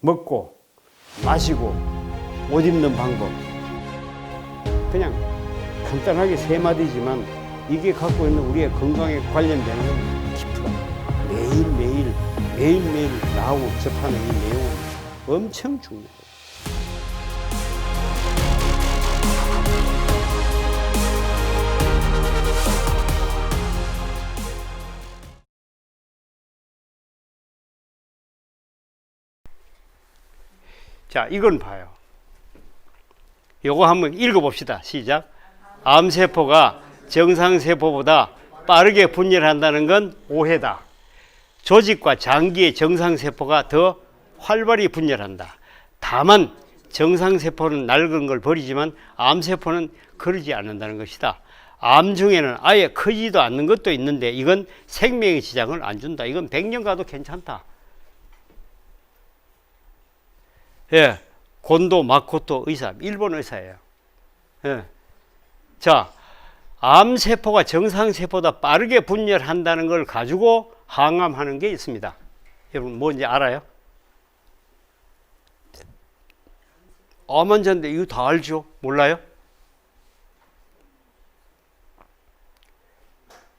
먹고 마시고 옷 입는 방법, 그냥 간단하게 세 마디지만 이게 갖고 있는 우리의 건강에 관련되는 건 깊어. 매일매일 나하고 접하는 이 내용은 엄청 중요해요. 자, 이건 봐요. 요거 한번 읽어봅시다. 시작. 암세포가 정상세포보다 빠르게 분열한다는 건 오해다. 조직과 장기의 정상세포가 더 활발히 분열한다. 다만 정상세포는 낡은 걸 버리지만 암세포는 그러지 않는다는 것이다. 암 중에는 아예 크지도 않는 것도 있는데 이건 생명의 지장을 안 준다. 이건 100년 가도 괜찮다. 예, 곤도 마코토 의사, 일본 의사예요. 예. 자, 암세포가 정상세포보다 빠르게 분열한다는 걸 가지고 항암하는 게 있습니다. 여러분 뭔지 알아요? 암 환자인데 이거 다 알죠? 몰라요?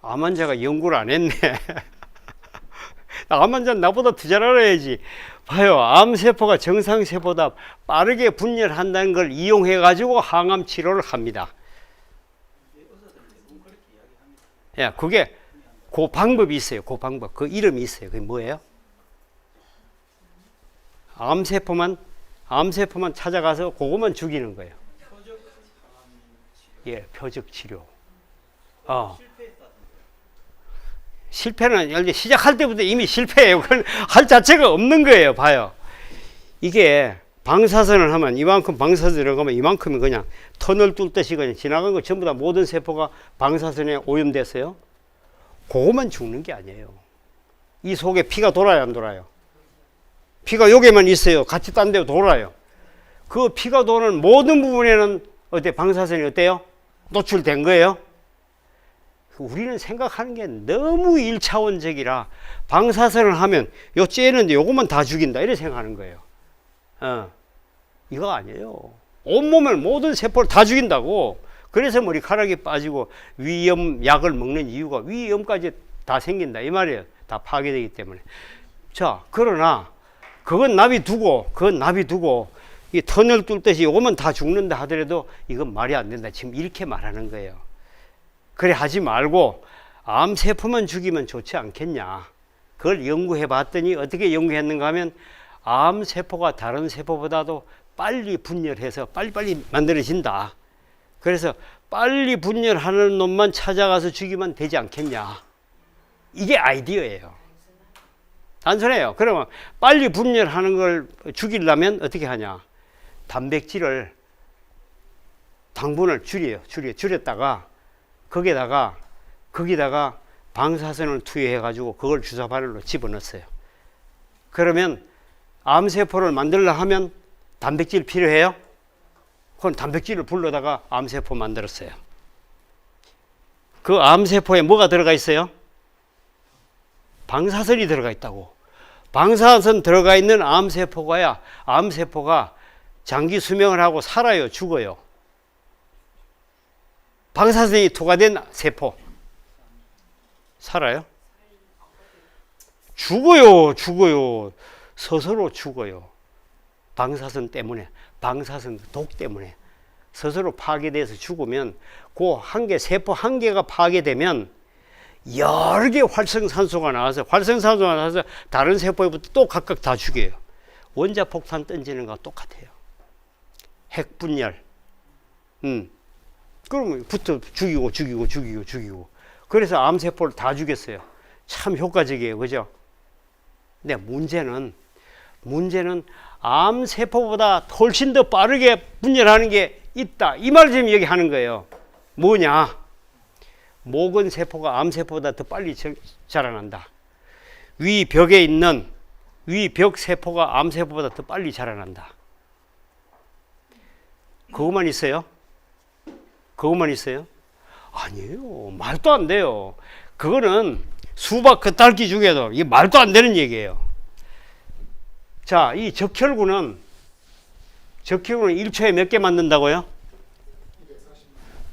암 환자가 연구를 안 했네. 암 환자는 나보다 더 잘 알아야지. 봐요. 암세포가 정상세포보다 빠르게 분열한다는 걸 이용해 가지고 항암 치료를 합니다. 예, 그게 그 방법이 있어요. 그 방법. 그 이름이 있어요. 그게 뭐예요? 암세포만 찾아가서 그것만 죽이는 거예요. 예, 표적 치료. 실패는 이제 시작할 때부터 이미 실패예요. 그건 할 자체가 없는 거예요. 봐요. 이게 방사선을 하면 이만큼 방사선을 가면 이만큼이 그냥 터널 뚫듯이 그냥 지나간 거 전부 다 모든 세포가 방사선에 오염됐어요. 그것만 죽는 게 아니에요. 이 속에 피가 돌아요, 안 돌아요? 피가 여기만 있어요. 같이 딴 데 돌아요. 그 피가 도는 모든 부분에는 어때? 방사선이 어때요? 노출된 거예요. 우리는 생각하는 게 너무 1차원적이라 방사선을 하면 요 째는데 요것만 다 죽인다 이렇게 생각하는 거예요. 이거 아니에요. 온몸을 모든 세포를 다 죽인다고. 그래서 머리카락이 빠지고 위염 약을 먹는 이유가 위염까지 다 생긴다 이 말이에요. 다 파괴되기 때문에. 자, 그러나 그건 놔두고 이 터널 뚫듯이 요것만 다 죽는다 하더라도 이건 말이 안 된다. 지금 이렇게 말하는 거예요. 그래 하지 말고 암세포만 죽이면 좋지 않겠냐. 그걸 연구해 봤더니 어떻게 연구했는가 하면 암세포가 다른 세포보다도 빨리 분열해서 빨리빨리 만들어진다. 그래서 빨리 분열하는 놈만 찾아가서 죽이면 되지 않겠냐. 이게 아이디어예요. 단순해요. 그러면 빨리 분열하는 걸 죽이려면 어떻게 하냐. 단백질을 당분을 줄였다가 거기다가 방사선을 투여해 가지고 그걸 주사바늘로 집어넣었어요. 그러면 암세포를 만들려 하면 단백질 필요해요? 그건 단백질을 불러다가 암세포 만들었어요. 그 암세포에 뭐가 들어가 있어요? 방사선이 들어가 있다고. 방사선 들어가 있는 암세포가 장기 수명을 하고 살아요, 죽어요? 방사선이 투과된 세포 살아요? 죽어요. 스스로 죽어요. 방사선 때문에, 방사선 독 때문에 스스로 파괴돼서 죽으면 그 세포 한 개가 파괴되면 여러 개의 활성산소가 나와서 다른 세포에부터 또 각각 다 죽여요. 원자폭탄 던지는 거와 똑같아요. 핵분열. 그러면 부터 죽이고. 그래서 암세포를 다 죽였어요. 참 효과적이에요. 그죠? 근데 문제는 암세포보다 훨씬 더 빠르게 분열하는 게 있다. 이 말을 지금 얘기하는 거예요. 뭐냐? 모근세포가 암세포보다 더 빨리 자라난다. 위벽에 있는 위벽세포가 암세포보다 더 빨리 자라난다. 그것만 있어요? 아니에요. 말도 안 돼요. 그거는 수박 겉핥기 중에도 이게 말도 안 되는 얘기예요. 자, 이 적혈구는 1초에 몇 개 만든다고요?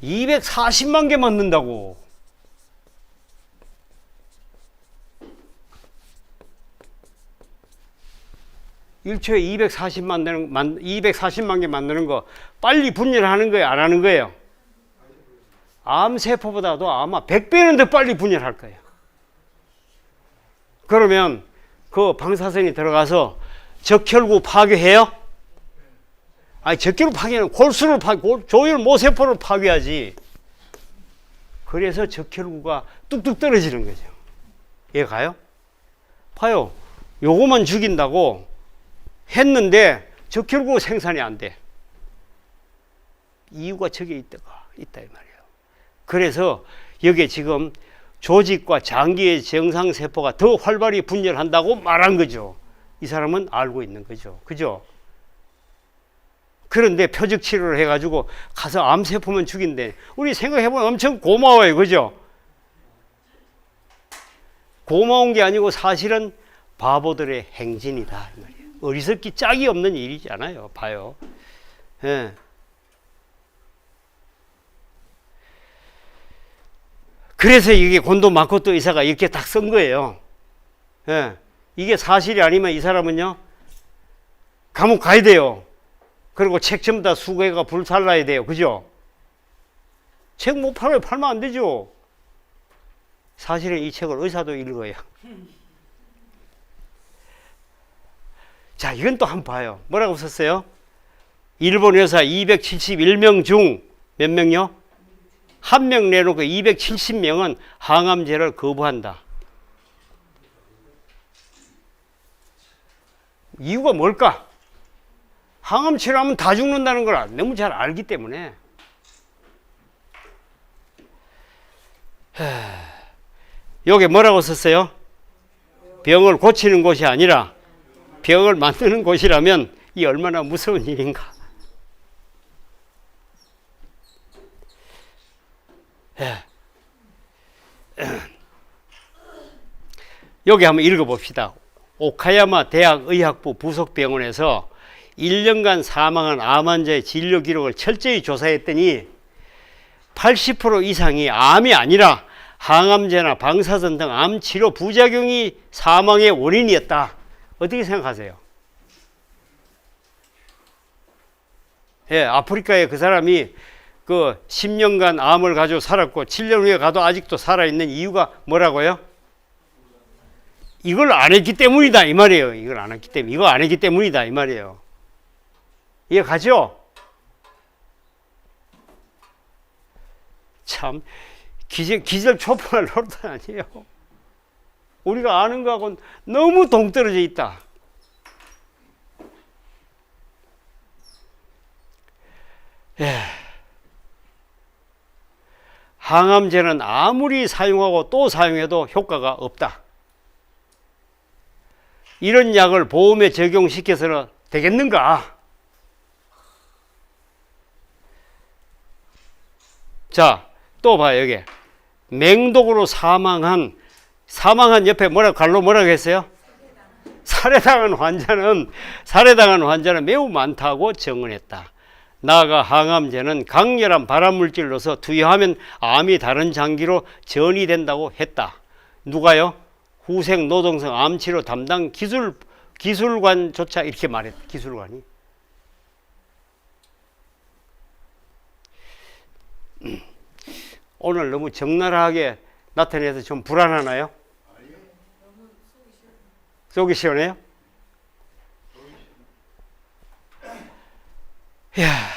240만 개 만든다고. 일초에 240만 개 만드는 거 빨리 분열하는 거예요? 안 하는 거예요? 암세포보다도 아마 100배는 더 빨리 분열할 거예요. 그러면 그 방사선이 들어가서 적혈구 파괴해요? 아니, 적혈구 파괴는 골수를 조율 모세포를 파괴하지. 그래서 적혈구가 뚝뚝 떨어지는 거죠. 이해 가요? 봐요. 요거만 죽인다고 했는데 적혈구 생산이 안 돼. 이유가 저게 있다 이 말이에요. 그래서 여기에 지금 조직과 장기의 정상세포가 더 활발히 분열한다고 말한 거죠. 이 사람은 알고 있는 거죠. 그죠? 그런데 표적 치료를 해가지고 가서 암세포만 죽인대. 우리 생각해보면 엄청 고마워요. 그죠? 고마운 게 아니고 사실은 바보들의 행진이다. 이 말이에요. 어리석기 짝이 없는 일이잖아요. 봐요. 예. 그래서 이게 곤도 마코토 의사가 이렇게 딱 쓴 거예요. 예. 이게 사실이 아니면 이 사람은요, 감옥 가야 돼요. 그리고 책 전부 다 수개가 불살라야 돼요. 그죠? 책 못 팔아요. 팔면 안 되죠. 사실은 이 책을 의사도 읽어요. 자, 이건 또 한번 봐요. 뭐라고 썼어요? 일본 의사 271명 중 몇 명요? 한 명 내놓고 270명은 항암제를 거부한다. 이유가 뭘까? 항암 치료하면 다 죽는다는 걸 너무 잘 알기 때문에. 여기 뭐라고 썼어요? 병을 고치는 곳이 아니라 병을 만드는 곳이라면 이 얼마나 무서운 일인가. 여기 한번 읽어봅시다. 오카야마 대학의학부 부속병원에서 1년간 사망한 암 환자의 진료 기록을 철저히 조사했더니 80% 이상이 암이 아니라 항암제나 방사선 등 암 치료 부작용이 사망의 원인이었다. 어떻게 생각하세요? 예, 아프리카에 그 사람이 그 10년간 암을 가지고 살았고 7년 후에 가도 아직도 살아있는 이유가 뭐라고요? 이걸 안 했기 때문이다 이 말이에요. 이걸 안 했기 때문에, 이거 안 했기 때문이다 이 말이에요. 이해 가죠? 참 기절초풍할 노릇 아니에요. 우리가 아는 거하고는 너무 동떨어져 있다. 예. 항암제는 아무리 사용하고 또 사용해도 효과가 없다. 이런 약을 보험에 적용시켜서는 되겠는가? 자, 또 봐요. 여기 맹독으로 사망한 옆에 갈로 뭐라고 했어요? 살해당한 환자는 매우 많다고 증언했다. 나아가 항암제는 강렬한 발암물질로서 투여하면 암이 다른 장기로 전이된다고 했다. 누가요? 후생 노동성 암치료 담당 기술관조차 이렇게 말했다. 기술관이. 오늘 너무 적나라하게 나타내서 좀 불안하나요? 속이 시원해요? 이야,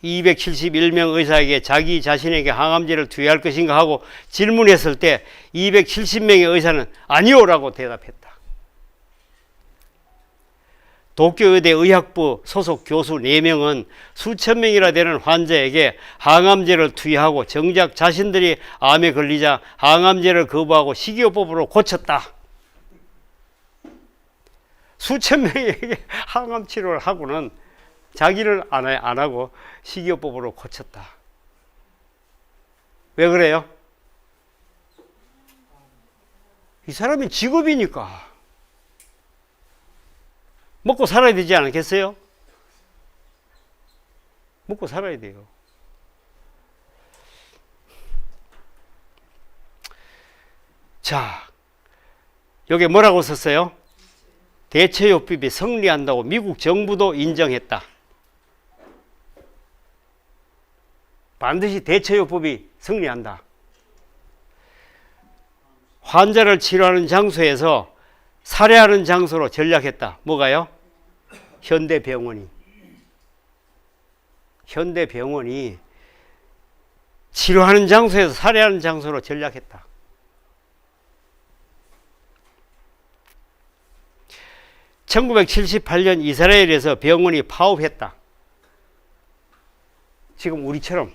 271명 의사에게 자기 자신에게 항암제를 투여할 것인가 하고 질문했을 때 270명의 의사는 아니오라고 대답했다. 도쿄의대 의학부 소속 교수 4명은 수천 명이나 되는 환자에게 항암제를 투여하고 정작 자신들이 암에 걸리자 항암제를 거부하고 식이요법으로 고쳤다. 수천 명에게 항암 치료를 하고는 자기를 안 하고 식이요법으로 고쳤다. 왜 그래요? 이 사람이 직업이니까. 먹고 살아야 되지 않겠어요? 먹고 살아야 돼요. 자, 여기 뭐라고 썼어요? 대체요법이 승리한다고 미국 정부도 인정했다. 반드시 대체요법이 승리한다. 환자를 치료하는 장소에서 살해하는 장소로 전략했다. 뭐가요? 현대병원이 치료하는 장소에서 살해하는 장소로 전략했다. (1978년) 이스라엘에서 병원이 파업했다. 지금 우리처럼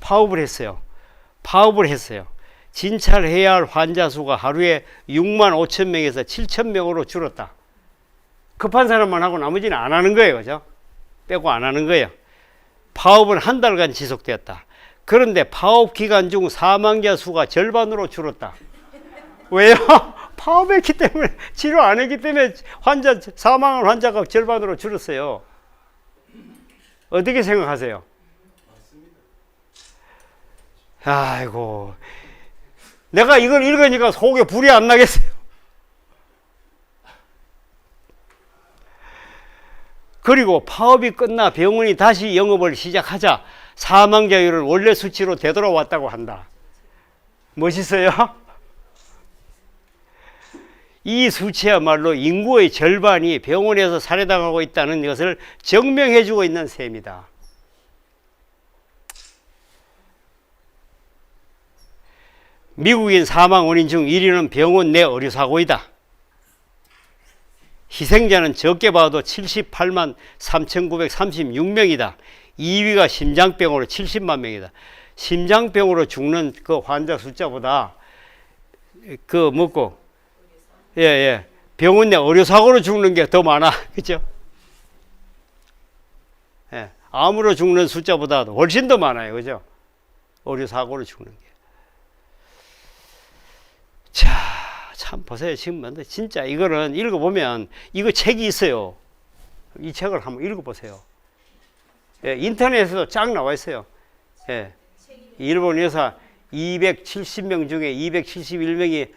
파업을 했어요. 진찰해야 할 환자 수가 하루에 6만 5천 명에서 7천 명으로 줄었다. 급한 사람만 하고 나머지는 안 하는 거예요. 그죠? 빼고 안 하는 거예요. 파업은 한 달간 지속되었다. 그런데 파업 기간 중 사망자 수가 절반으로 줄었다. 왜요? 파업했기 때문에, 치료 안 했기 때문에 사망한 환자가 절반으로 줄었어요. 어떻게 생각하세요? 아이고, 내가 이걸 읽으니까 속에 불이 안 나겠어요. 그리고 파업이 끝나 병원이 다시 영업을 시작하자 사망자율은 원래 수치로 되돌아왔다고 한다. 멋있어요? 이 수치야말로 인구의 절반이 병원에서 살해당하고 있다는 것을 증명해주고 있는 셈이다. 미국인 사망 원인 중 1위는 병원 내 의료사고이다. 희생자는 적게 봐도 78만 3,936명이다. 2위가 심장병으로 70만 명이다. 심장병으로 죽는 그 환자 숫자보다 병원 내 의료사고로 죽는 게 더 많아. 그죠? 예, 암으로 죽는 숫자보다 훨씬 더 많아요. 그죠? 의료사고로 죽는 게. 자, 참 보세요. 지금 진짜 이거는 읽어보면, 이거 책이 있어요. 이 책을 한번 읽어보세요. 예, 인터넷에도 쫙 나와 있어요. 예, 일본 의사 270명 중에 271명이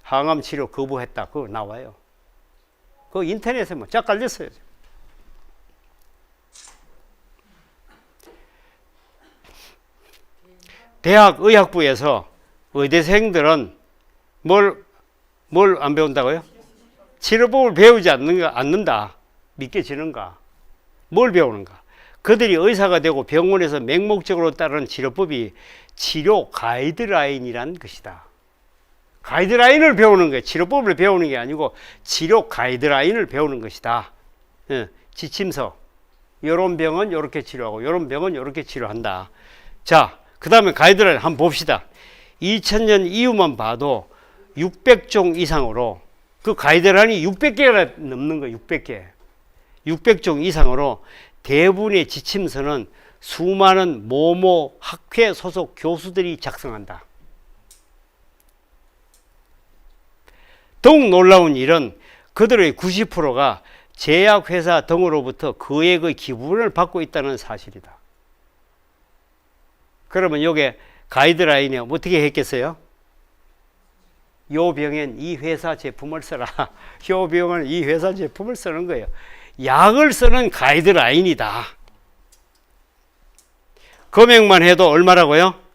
항암 치료 거부했다. 그거 나와요. 그거 인터넷에 뭐 쫙 깔렸어요. 대학 의학부에서 의대생들은 뭘 안 배운다고요? 치료법을 배우지 않는다. 믿겨지는가? 뭘 배우는가? 그들이 의사가 되고 병원에서 맹목적으로 따르는 치료법이 치료 가이드라인이란 것이다. 가이드라인을 배우는 거예요. 치료법을 배우는 게 아니고 치료 가이드라인을 배우는 것이다. 지침서. 이런 병은 이렇게 치료하고 이런 병은 이렇게 치료한다. 자, 그 다음에 가이드라인 한번 봅시다. 2000년 이후만 봐도 600종 이상으로, 그 가이드라인이 600개가 넘는 거예요. 600개. 600종 이상으로 대부분의 지침서는 수많은 모모 학회 소속 교수들이 작성한다. 더욱 놀라운 일은 그들의 90%가 제약회사 등으로부터 거액의 기부를 받고 있다는 사실이다. 그러면 이게 가이드라인이 어떻게 했겠어요? 요 병엔 이 회사 제품을 써라. 요 병은 이 회사 제품을 쓰는 거예요. 약을 쓰는 가이드라인이다. 금액만 해도 얼마라고요?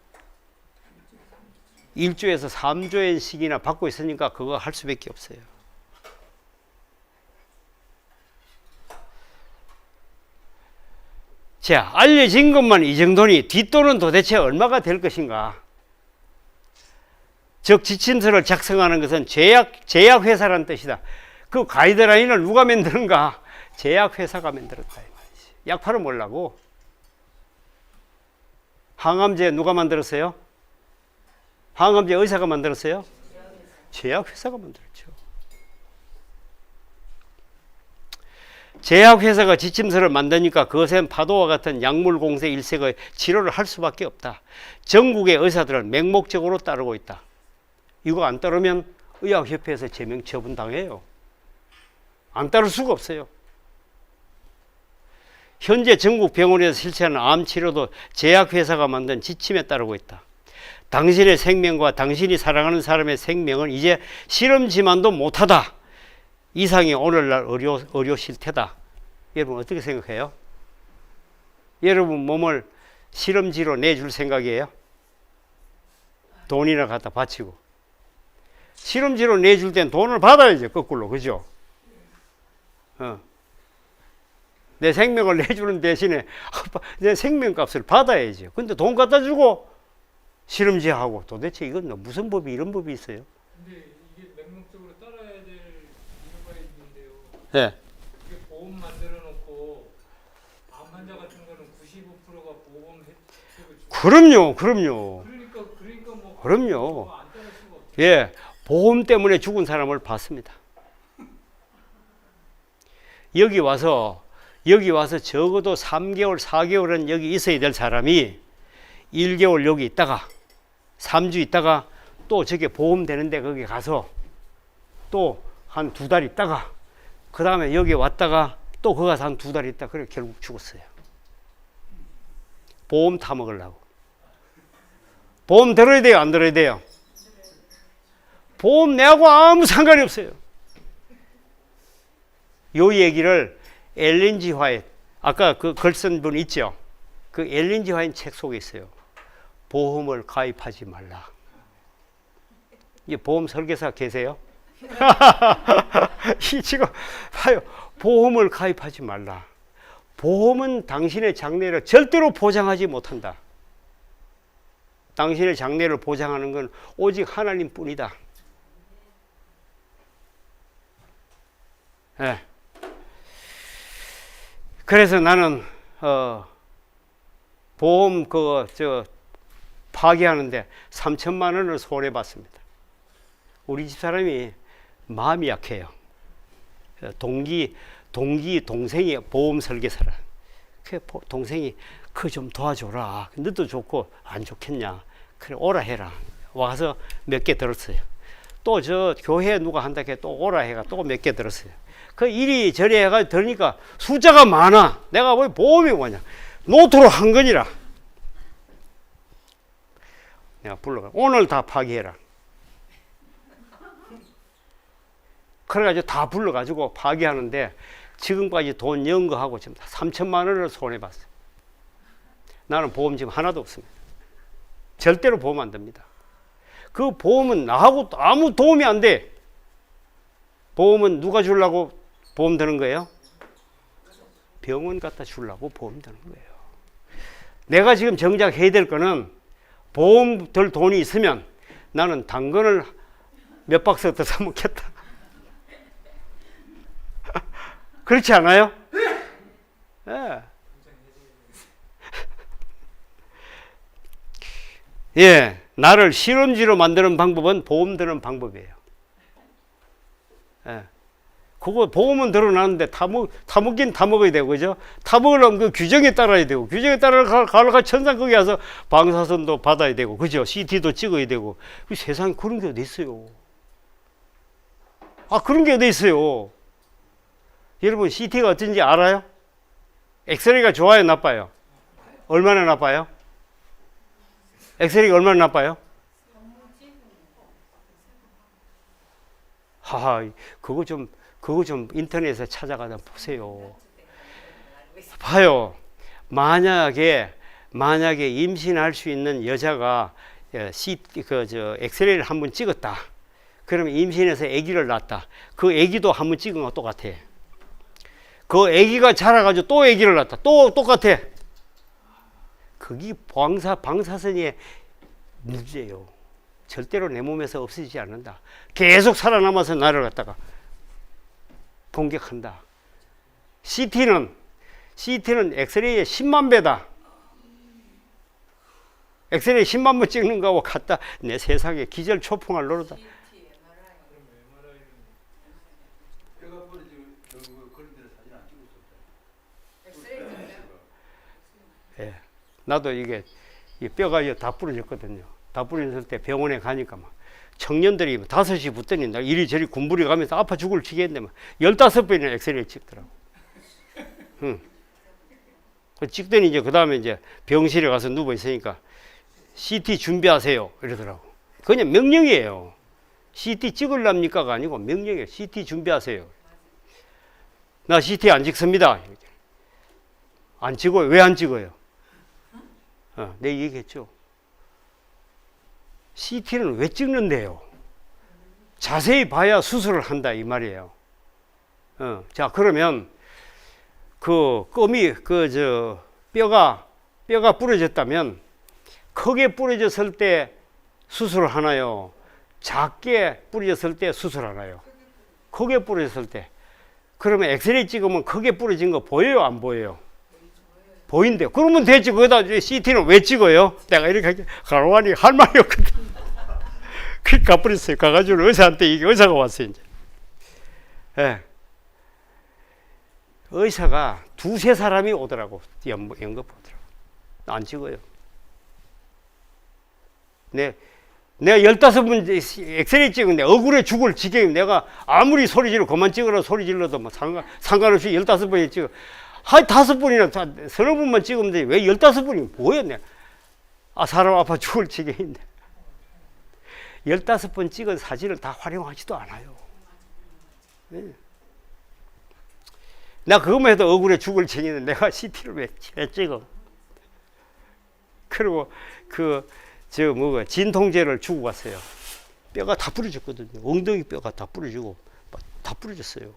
1조에서 3조엔씩이나 받고 있으니까 그거 할 수밖에 없어요. 자, 알려진 것만 이 정도니 뒷돈은 도대체 얼마가 될 것인가? 즉 지침서를 작성하는 것은 제약회사라는 뜻이다. 그 가이드라인을 누가 만드는가? 제약회사가 만들었다 이 말이지. 약파는 뭐라고? 항암제 누가 만들었어요? 항암제 의사가 만들었어요? 제약회사가 만들었죠. 제약회사가 지침서를 만드니까 그것엔 파도와 같은 약물공세 일색의 치료를 할 수밖에 없다. 전국의 의사들은 맹목적으로 따르고 있다. 이거 안 따르면 의학협회에서 제명 처분 당해요. 안 따를 수가 없어요. 현재 전국 병원에서 실시하는 암 치료도 제약회사가 만든 지침에 따르고 있다. 당신의 생명과 당신이 사랑하는 사람의 생명은 이제 실험지만도 못하다. 이상이 오늘날 의료 실태다. 여러분 어떻게 생각해요? 여러분 몸을 실험지로 내줄 생각이에요? 돈이나 갖다 바치고. 실험지로 내줄 땐 돈을 받아야죠. 거꾸로. 그죠? 내 생명을 내주는 대신에 내 생명값을 받아야죠. 근데 돈 갖다 주고 실험지하고 도대체 이건 무슨 법이 이런 법이 있어요? 근데 이게 맹목적으로 따라야 될 이유가 있는데요. 네. 이게 보험 만들어 놓고 암 환자 같은 거는 95%가 보험 혜택을 주고. 그럼요. 그러니까 뭐 그럼요. 안 따를 수가 없죠. 예. 보험 때문에 죽은 사람을 봤습니다. 여기 와서 적어도 3개월, 4개월은 여기 있어야 될 사람이 1개월 여기 있다가 3주 있다가 또 저게 보험 되는데 거기 가서 또 한 2달 있다가 그 다음에 여기 왔다가 또 거기 가서 한 2달 있다가 그래 결국 죽었어요. 보험 타먹으려고. 보험 들어야 돼요? 안 들어야 돼요? 보험 내하고 아무 상관이 없어요. 요 얘기를 엘렌 G 화이트, 아까 그 글 쓴 분 있죠? 그 엘렌 G 화이트 책 속에 있어요. 보험을 가입하지 말라. 이 보험 설계사 계세요? 이 지금 봐요. 보험을 가입하지 말라. 보험은 당신의 장래를 절대로 보장하지 못한다. 당신의 장래를 보장하는 건 오직 하나님뿐이다. 네. 그래서 나는 보험 파기하는데 3천만 원을 손해봤습니다. 우리 집사람이 마음이 약해요. 동생이 보험 설계사라. 그 동생이 그거 좀 도와줘라. 너도 좋고 안 좋겠냐. 그래 오라 해라. 와서 몇 개 들었어요. 또 저 교회 누가 한다 해 또 오라 해가 또 몇 개 들었어요. 그 이리저리 해가 들으니까 숫자가 많아. 내가 왜 보험이 뭐냐. 노트로 한 건이라. 내가 불러가 오늘 다 파기해라. 그래가지고 다 불러가지고 파기하는데 지금까지 돈 연거하고 지금 3천만 원을 손해봤어요. 나는 보험 지금 하나도 없습니다. 절대로 보험 안 됩니다. 그 보험은 나하고 아무 도움이 안 돼. 보험은 누가 주려고 보험 드는 거예요? 병원 갖다 주려고 보험 드는 거예요. 내가 지금 정작 해야 될 거는 보험 들 돈이 있으면 나는 당근을 몇 박스 더 사 먹겠다. 그렇지 않아요? 예. 예. 나를 실험지로 만드는 방법은 보험 드는 방법이에요. 예. 그거 보험은 들어놨는데 다 먹긴 다 먹어야 되고, 그죠? 다 먹으려면 그 규정에 따라야 되고, 규정에 따라 가려가 천상 거기 가서 방사선도 받아야 되고, 그죠? CT도 찍어야 되고. 세상에 그런 게 어디 있어요? 아, 그런 게 어디 있어요? 여러분, CT가 어떤지 알아요? 엑스레이가 좋아요, 나빠요? 얼마나 나빠요? 엑스레이가 얼마나 나빠요? 하하, 그거 좀 인터넷에 찾아가다 보세요. 봐요. 만약에 임신할 수 있는 여자가 엑스레이를 한번 찍었다. 그러면 임신해서 아기를 낳았다. 그 아기도 한번 찍은 거 똑같아. 그 아기가 자라가지고 또 아기를 낳았다. 또 똑같아. 그게 방사선의 문제예요. 절대로 내 몸에서 없어지지 않는다. 계속 살아남아서 나를 갖다가 공격한다. CT는 엑스레이의 10만 배다. 엑스레이 10만 번 찍는 거하고 같다. 내 세상에 기절 초풍할 노릇다. 예, 나도 이게 뼈가 다 부러졌거든요. 다 부러졌을 때 병원에 가니까 막 청년들이 5시 붙더니 나 이리저리 군부리 가면서 아파 죽을 지겠는데 막 15번이나 엑스레이 찍더라고. 찍더니 이제 그 다음에 이제 병실에 가서 누워 있으니까 CT 준비하세요 이러더라고. 그냥 명령이에요. CT 찍으랍니까가 아니고 명령이에요. CT 준비하세요. 나 CT 안 찍습니다. 안 찍어요. 왜 안 찍어요? 내 얘기했죠. CT는 왜 찍는데요? 자세히 봐야 수술을 한다 이 말이에요. 자 그러면 그 껌이 뼈가 부러졌다면 크게 부러졌을 때 수술을 하나요? 작게 부러졌을 때 수술하나요? 크게 부러졌을 때. 그러면 엑스레이 찍으면 크게 부러진 거 보여요? 안 보여요? 보인대요. 그러면 되지. 거기다 CT는 왜 찍어요? 내가 이렇게 가로하니 할 말이 없거든. 그렇게 가버렸어요. 가가지고 의사한테 이게 의사가 왔어요. 이제. 예. 의사가 2-3 사람이 오더라고. 연급 오더라고. 안 찍어요. 내가 15번 엑스레이 찍은데 억울해 죽을 지경이 내가 아무리 소리 질러 그만 찍으라 소리 질러도 뭐 상관없이 15번이 찍어. 한 5번이나 서너 번만 찍으면 돼. 왜 15번이 뭐야? 사람 아파 죽을 지경인데. 15번 찍은 사진을 다 활용하지도 않아요. 네. 나 그것만 해도 억울해 죽을 지경인데 내가 CT를 왜 찍어? 그리고 진통제를 주고 갔어요. 뼈가 다 부러졌거든요. 엉덩이 뼈가 다 부러지고 다 부러졌어요.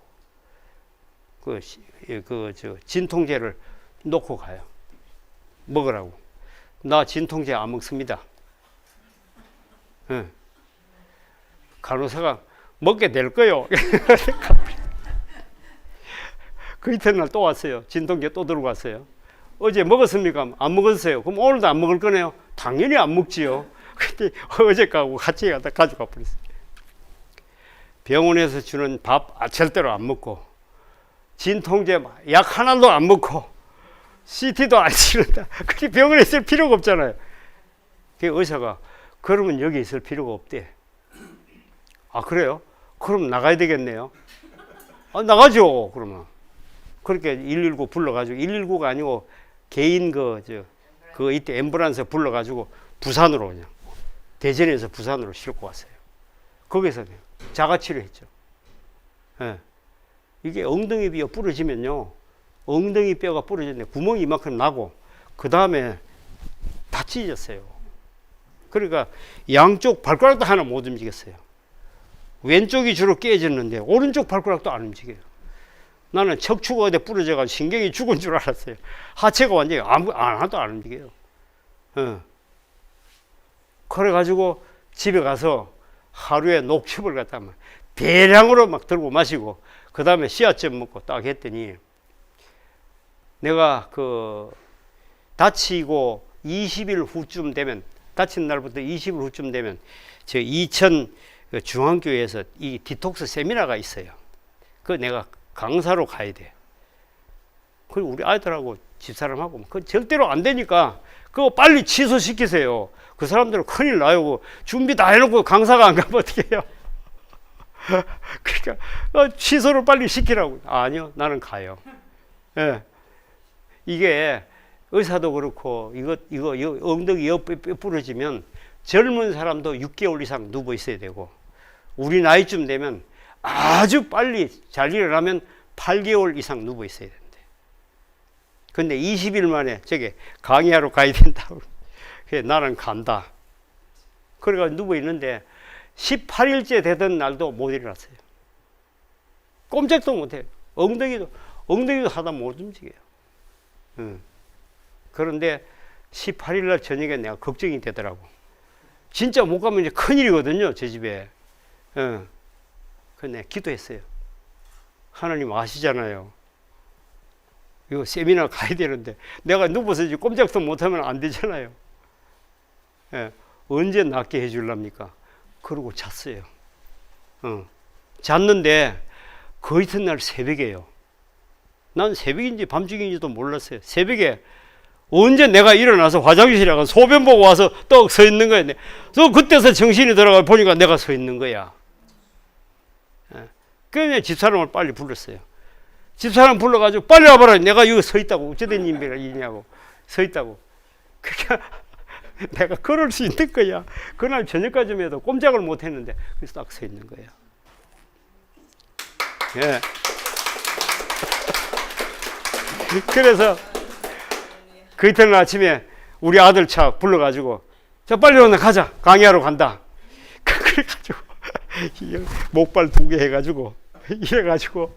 진통제를 놓고 가요. 먹으라고. 나 진통제 안 먹습니다. 응. 간호사가 먹게 될 거요. 그 이튿날 또 왔어요. 진통제 또 들고 왔어요. 어제 먹었습니까? 안 먹었어요. 그럼 오늘도 안 먹을 거네요? 당연히 안 먹지요. 근데 어제 가고 같이 가져가 버렸어요. 병원에서 주는 밥 절대로 안 먹고, 진통제 약 하나도 안 먹고, CT도 안 치른다. 그게 병원에 있을 필요가 없잖아요. 그 의사가 그러면 여기 있을 필요가 없대. 아 그래요? 그럼 나가야 되겠네요. 나가죠. 그러면 그렇게 119 불러가지고 119가 아니고 개인 이때 앰뷸런스 불러가지고 부산으로 그냥 대전에서 부산으로 싣고 왔어요. 거기서 자가치료했죠. 예. 이게 엉덩이 뼈 부러지면요, 엉덩이 뼈가 부러졌는데 구멍이 이만큼 나고 그 다음에 다 찢어졌어요. 그러니까 양쪽 발가락도 하나 못 움직였어요. 왼쪽이 주로 깨졌는데 오른쪽 발가락도 안 움직여요. 나는 척추가 어디 부러져가지고 신경이 죽은 줄 알았어요. 하체가 완전히 하나도 안 움직여요. 그래가지고 집에 가서 하루에 녹즙을 갖다 막 대량으로 막 들고 마시고 그 다음에 씨앗즙 먹고 딱 했더니 내가 다치고 20일 후쯤 되면, 다친 날부터 20일 후쯤 되면 저 이천 중앙교회에서 이 디톡스 세미나가 있어요. 그거 내가 강사로 가야 돼. 그리고 우리 아이들하고 집사람하고 그건 절대로 안 되니까 그거 빨리 취소시키세요. 그 사람들은 큰일 나요. 준비 다 해놓고 강사가 안 가면 어떻게 해요? 그러니까 취소를 빨리 시키라고. 아니요, 나는 가요. 예. 이게 의사도 그렇고 이거 엉덩이 옆에 뼈 부러지면 젊은 사람도 6개월 이상 누워 있어야 되고, 우리 나이쯤 되면 아주 빨리 잘 일어나면 8개월 이상 누워 있어야 된대. 근데 20일 만에 저게 강의하러 가야 된다고. 그래서 나는 간다. 그래가지고 누워 있는데 18일째 되던 날도 못 일어났어요. 꼼짝도 못해요. 엉덩이도 하다 못 움직여요. 그런데 18일 날 저녁에 내가 걱정이 되더라고. 진짜 못 가면 이제 큰일이거든요, 제 집에. 근데 기도했어요. 하나님 아시잖아요. 이거 세미나 가야 되는데 내가 누워서 이제 꼼짝도 못하면 안 되잖아요. 언제 낫게 해줄랍니까? 그러고 잤어요. 잤는데 그 이튿날 새벽에요. 난 새벽인지 밤중인지도 몰랐어요. 새벽에 언제 내가 일어나서 화장실에 가서 소변 보고 와서 떡 서 있는 거야. 또 그때서 정신이 들어가 보니까 내가 서 있는 거야. 그래서 집사람을 빨리 불렀어요. 집사람 불러가지고 빨리 와봐라. 내가 여기 서 있다고. 어쩌된 일이냐고. 서 있다고. 그러니까 내가 걸을 수 있는 거야. 그날 저녁까지만 해도 꼼짝을 못 했는데 그래서 딱 서 있는 거야. 예. 그래서 그 이튿날 아침에 우리 아들 차 불러가지고 자 빨리 오늘 가자. 강의하러 간다. 그래가지고 목발 2개 해가지고 이래가지고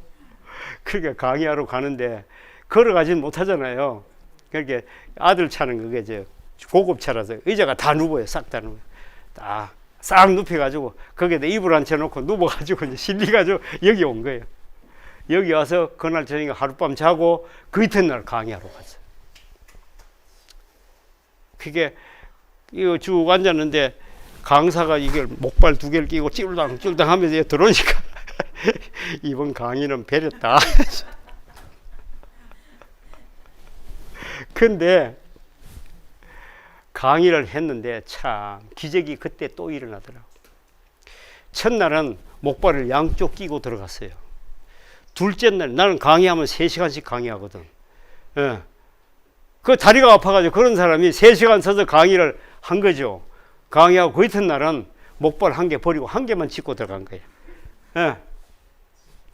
그러니까 강의하러 가는데 걸어가지는 못하잖아요. 그렇게 아들 차는 그게 저 고급차라서 의자가 다 누워요. 싹 다 누워요. 싹 눕혀가지고 거기에다 이불 앉혀놓고 누워가지고 이제 실리가지고 여기 온 거예요. 여기 와서 그날 저녁에 하룻밤 자고 그 이튿날 강의하러 갔어요. 그게 이거 쭉 앉았는데 강사가 이걸 목발 2개를 끼고 찔당찔당 하면서 들어오니까 이번 강의는 배렸다. 근데 강의를 했는데 참 기적이 그때 또 일어나더라고. 첫날은 목발을 양쪽 끼고 들어갔어요. 둘째 날 나는 강의하면 3시간씩 강의하거든. 예. 그 다리가 아파가지고 그런 사람이 3시간 서서 강의를 한 거죠. 강의하고 그 이튿날은 목발 1개 버리고 1개만 짚고 들어간 거예요. 예.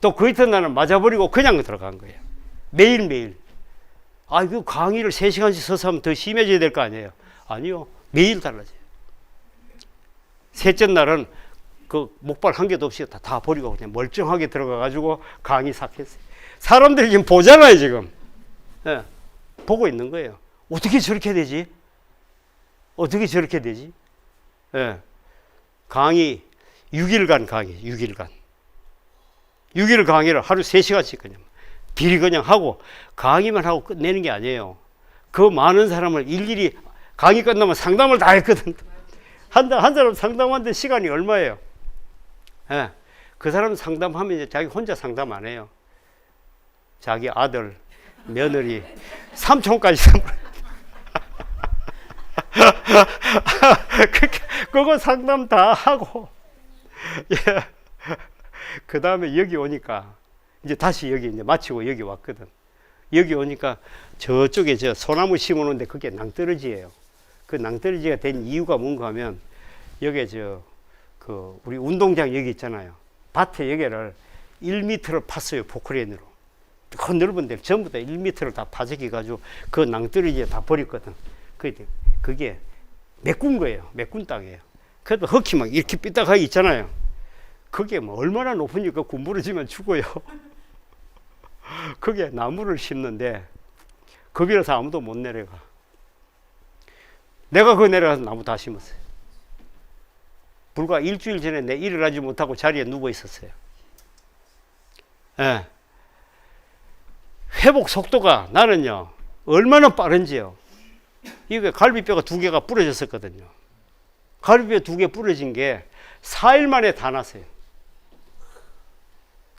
또 그 이튿날은 맞아버리고 그냥 들어간 거예요. 매일매일. 그 강의를 3시간씩 서서 하면 더 심해져야 될 거 아니에요. 아니요. 매일 달라져요. 셋째 날은 그 목발 1개도 없이 다 버리고 그냥 멀쩡하게 들어가가지고 강의 싹 했어요. 사람들이 지금 보잖아요, 지금. 예. 보고 있는 거예요. 어떻게 저렇게 되지? 어떻게 저렇게 되지? 예. 강의 6일간 강의, 6일간. 6일 강의를 하루 3시간씩 그냥 비리 그냥 하고 강의만 하고 끝내는 게 아니에요. 그 많은 사람을 일일이 강의 끝나면 상담을 다 했거든. 한 사람 상담하는데 시간이 얼마예요? 예. 그 사람 상담하면 이제 자기 혼자 상담 안 해요. 자기 아들, 며느리, 삼촌까지 그거 상담 다 하고. 예. 그 다음에 여기 오니까 이제 다시 여기 이제 마치고 여기 왔거든. 여기 오니까 저쪽에 저 소나무 심어놓은데 그게 낭떠러지예요. 그 낭떠러지가 된 이유가 뭔가 하면 여기 그 우리 운동장 여기 있잖아요. 밭에 여기를 1m를 팠어요. 포크레인으로. 그 넓은 데를 전부 다 1m를 다 파재기 가지고 그 낭떠러지에 다 버렸거든. 그게 메꾼 거예요. 메꾼 땅이에요. 그래도 흙이 막 이렇게 삐딱하게 있잖아요. 그게 뭐 얼마나 높으니까 구부러지면 죽어요. 그게 나무를 심는데 거기라서 아무도 못 내려가. 내가 그 내려가서 나무 다 심었어요. 불과 일주일 전에 내 일어나지 못하고 자리에 누워 있었어요. 예. 회복 속도가 나는요 얼마나 빠른지요. 이게 갈비뼈가 2개가 부러졌었거든요. 갈비뼈 2개 부러진 게 4일 만에 다 났어요.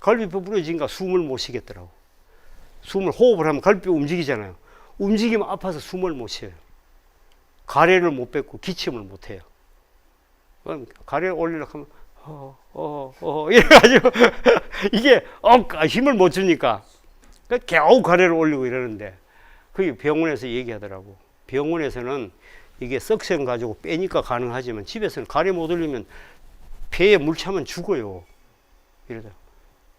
갈비뼈 부러지니까 숨을 못 쉬겠더라고. 숨을 호흡을 하면 갈비뼈 움직이잖아요. 움직이면 아파서 숨을 못 쉬어요. 가래를 못 뱉고 기침을 못 해요. 가래를 올리려고 하면 이래가지고 이게 힘을 못 주니까 겨우 가래를 올리고 이러는데 그게 병원에서 얘기하더라고. 병원에서는 이게 석션 가지고 빼니까 가능하지만 집에서는 가래 못 올리면 폐에 물 차면 죽어요. 이러더라고.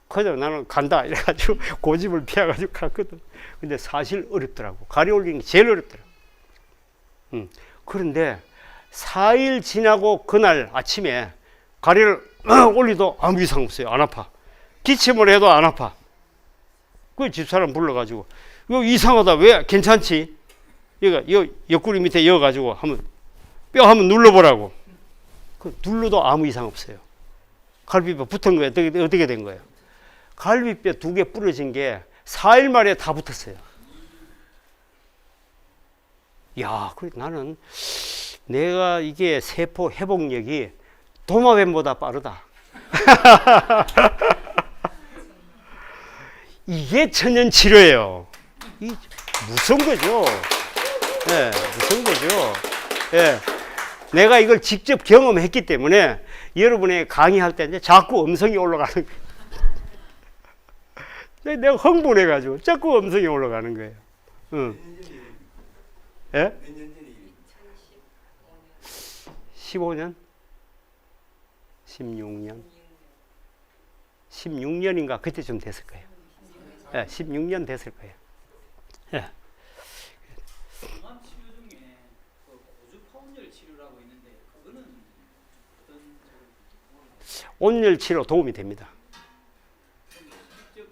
그래서 나는 간다 이래가지고 고집을 피해가지고 갔거든. 근데 사실 어렵더라고. 가래 올리는 게 제일 어렵더라고. 그런데 4일 지나고 그날 아침에 가래를 올리도 아무 이상 없어요. 안 아파. 기침을 해도 안 아파. 그 집사람 불러가지고 이거 이상하다. 왜 괜찮지? 이거 옆구리 밑에 이어가지고 뼈 한번 눌러보라고. 그 눌러도 아무 이상 없어요. 갈비뼈 붙은 거예요. 어떻게 된 거예요? 갈비뼈 2개 부러진 게 4일 만에 다 붙었어요. 야, 그래 나는 내가 이게 세포 회복력이 도마뱀보다 빠르다. 이게 천연 치료예요. 이 무서운 거죠. 예, 그 정도죠. 예. 내가 이걸 직접 경험했기 때문에 여러분의 강의할 때 이제 자꾸 음성이 올라가는 거예요. 내가 흥분해가지고 자꾸 음성이 올라가는 거예요. 응. 예? 15년? 16년? 16년인가 그때쯤 됐을 거예요. 예, 16년 됐을 거예요. 예. 항암 치료 중에 그 고주파 온열 치료라고 있는데 그거는 어떤 온열 치료 도움이 됩니다. 직접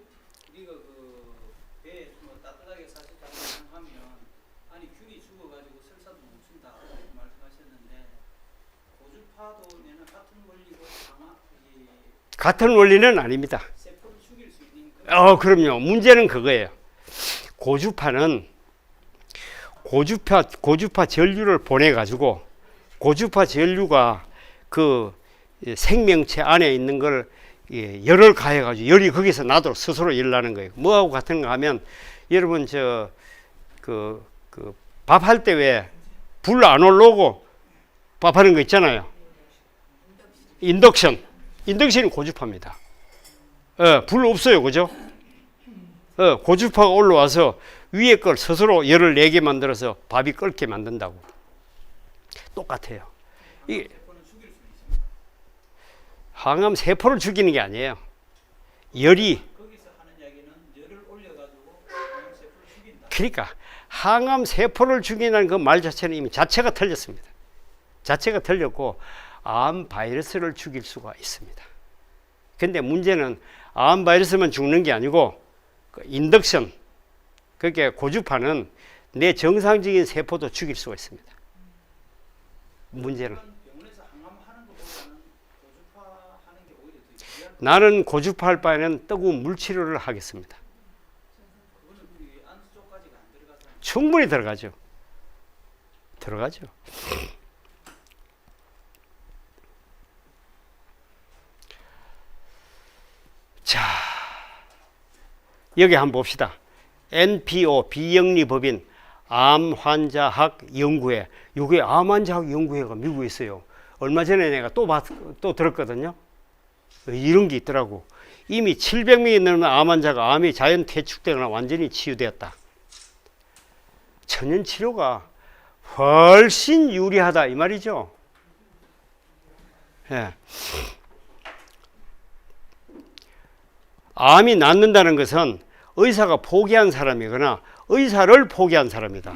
우리가 그 배에 뭐 따뜻하게 사시다고 하면 아니 균이 죽어가지고 설사도 멈춘다 이렇게 말씀하셨는데 고주파도 내는 같은 원리고 아마 이 같은 원리는 아닙니다. 세포를 죽일 수 있는 그 그럼요. 문제는 그거예요. 고주파 전류를 보내가지고 고주파 전류가 그 생명체 안에 있는 걸 열을 가해가지고 열이 거기서 나도록 스스로 일어나는 거예요. 뭐하고 같은가 하면 여러분 밥 할 때 왜 불 안 올라오고 밥하는 거 있잖아요. 인덕션이 고주파입니다. 불 없어요, 그죠? 고주파가 올라와서 위에 걸 스스로 열을 내게 만들어서 밥이 끓게 만든다고. 똑같아요. 이 항암 세포를 죽이는 게 아니에요. 열이 거기서 하는 이야기는 열을 올려가지고 항암 세포를 죽인다. 그러니까 항암 세포를 죽이는 그 말 자체는 이미 자체가 틀렸습니다. 자체가 틀렸고 암 바이러스를 죽일 수가 있습니다. 근데 문제는 암 바이러스만 죽는 게 아니고 그 인덕션, 그게 고주파는 내 정상적인 세포도 죽일 수가 있습니다. 문제는 병원에서 항암하는 것보다는 고주파 하는 게 오히려 더 유리한. 나는 고주파 할 바에는 뜨거운 물치료를 하겠습니다. 그거는 우리 안수 쪽까지가 안 들어가서 충분히 들어가죠. 들어가죠. 자, 여기 한번 봅시다. NPO 비영리법인 암환자학 연구회. 이게 암환자학 연구회가 미국에 있어요. 얼마 전에 내가 또 들었거든요. 이런 게 있더라고. 이미 700명이 넘는 암 환자가 암이 자연 퇴축되거나 완전히 치유되었다. 천연 치료가 훨씬 유리하다 이 말이죠. 예. 암이 낫는다는 것은 의사가 포기한 사람이거나 의사를 포기한 사람이다.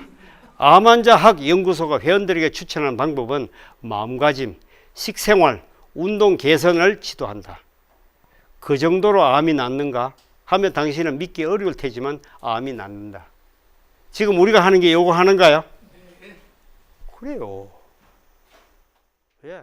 암 환자학 연구소가 회원들에게 추천하는 방법은 마음가짐, 식생활, 운동 개선을 지도한다. 그 정도로 암이 낫는가 하면 당신은 믿기 어려울 테지만 암이 낫는다. 지금 우리가 하는 게 요거 하는가요? 그래요. 예.